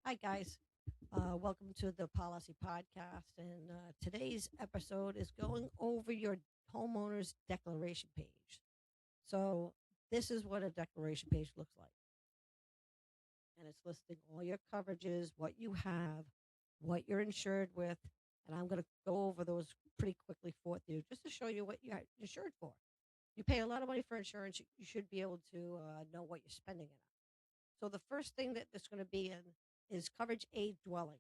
Hi, guys. Welcome to the Policy Podcast. And today's episode is going over your homeowner's declaration page. So, this is what a declaration page looks like. And it's listing all your coverages, what you have, what you're insured with. And I'm going to go over those pretty quickly for you just to show you what you're insured for. You pay a lot of money for insurance, you should be able to know what you're spending it on. So, the first thing that it's going to be in is coverage A dwelling.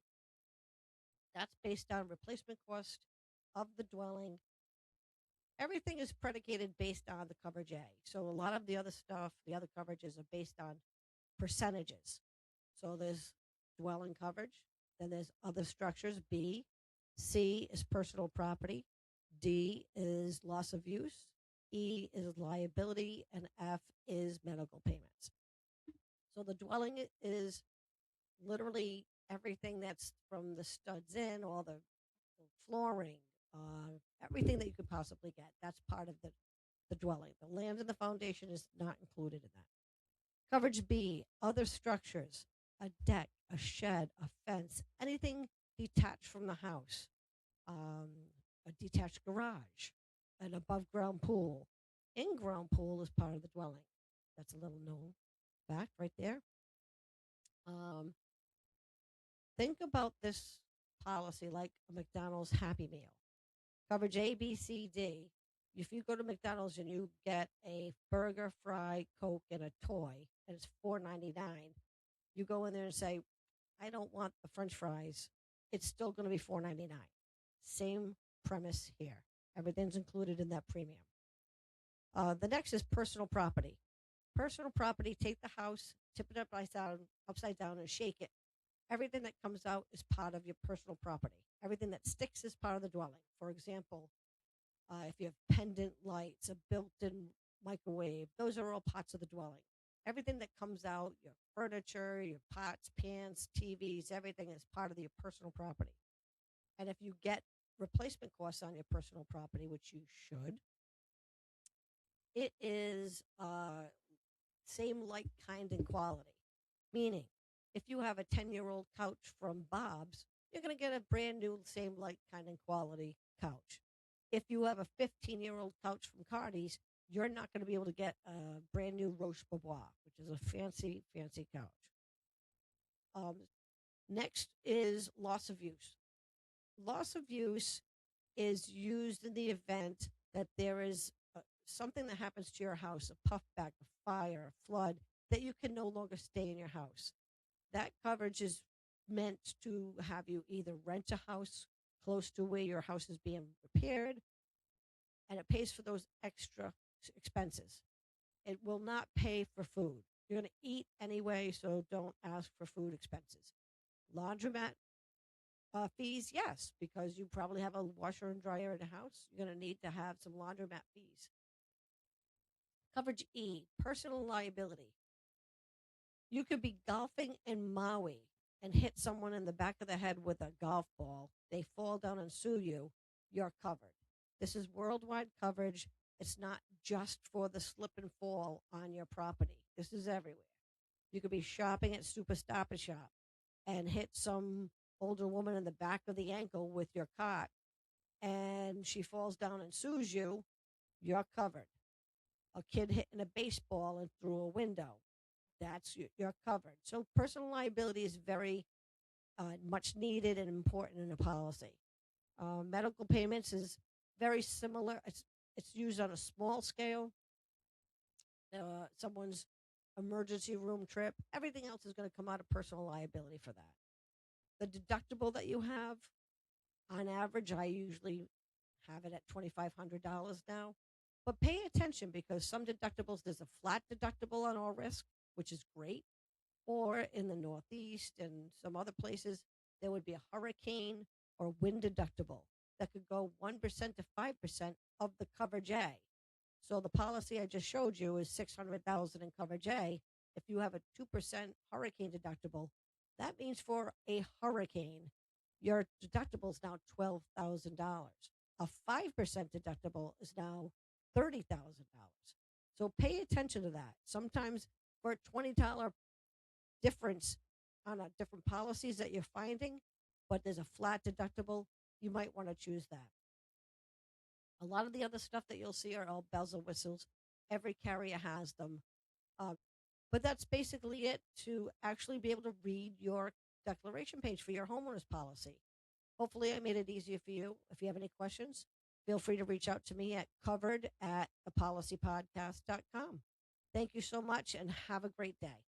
That's based on replacement cost of the dwelling. Everything is predicated based on the coverage A. So a lot of the other stuff, the other coverages are based on percentages. So there's dwelling coverage, then there's other structures. B, C is personal property, D is loss of use, E is liability, and F is medical payments. So the dwelling is literally everything that's from the studs in, all the flooring, everything that you could possibly get. That's part of the dwelling. The land and the foundation is not included in that. Coverage B, other structures, a deck, a shed, a fence, anything detached from the house, um, a detached garage, an above ground pool. In ground pool is part of the dwelling. That's a little known fact right there. Um, think about this policy like a McDonald's Happy Meal. Coverage A, B, C, D. If you go to McDonald's and you get a burger, fry, Coke, and a toy, and it's $4.99, you go in there and say, "I don't want the French fries." It's still going to be $4.99. Same premise here. Everything's included in that premium. The next is personal property. Personal property. Take the house, tip it upside down, and shake it. Everything that comes out is part of your personal property. Everything that sticks is part of the dwelling. For example, if you have pendant lights, a built-in microwave, those are all parts of the dwelling. Everything that comes out, your furniture, your pots, pans, TVs, everything is part of your personal property. And if you get replacement costs on your personal property, which you should, it is same like kind and quality. Meaning, if you have a 10-year-old couch from Bob's, you're going to get a brand new same like kind and quality couch. If you have a 15-year-old couch from Cardi's, you're not going to be able to get a brand new Roche Bobois, which is a fancy, fancy couch. Um, Next is loss of use. Loss of use is used in the event that there is something that happens to your house, a puffback, a fire, a flood, that you can no longer stay in your house. That coverage is meant to have you either rent a house close to where your house is being repaired, and it pays for those extra expenses. It will not pay for food. You're going to eat anyway, so don't ask for food expenses. Laundromat fees, yes, because you probably have a washer and dryer in the house. You're going to need to have some laundromat fees. Coverage E, personal liability. You could be golfing in Maui and hit someone in the back of the head with a golf ball. They fall down and sue you. You're covered. This is worldwide coverage. It's not just for the slip and fall on your property. This is everywhere. You could be shopping at Super Stop and Shop and hit some older woman in the back of the ankle with your cart, and she falls down and sues you. You're covered. A kid hitting a baseball and through a window, you're covered. So personal liability is very much needed and important in a policy. Medical payments is very similar. It's used on a small scale. Someone's emergency room trip. Everything else is going to come out of personal liability for that. The deductible that you have, on average, I usually have it at $2,500 now. But pay attention because some deductibles, there's a flat deductible on all risk, which is great. Or in the Northeast and some other places, there would be a hurricane or wind deductible that could go 1% to 5% of the coverage A. So the policy I just showed you is 600,000 in coverage A. If you have a 2% hurricane deductible, that means for a hurricane, your deductible is now $12,000. A 5% deductible is now $30,000. So pay attention to that. Sometimes for a $20 difference on different policies that you're finding, but there's a flat deductible, you might want to choose that. A lot of the other stuff that you'll see are all bells and whistles. Every carrier has them. Uh, but that's basically it to actually be able to read your declaration page for your homeowner's policy. Hopefully, I made it easier for you. If you have any questions, feel free to reach out to me at covered@thepolicypodcast.com. Thank you so much and have a great day.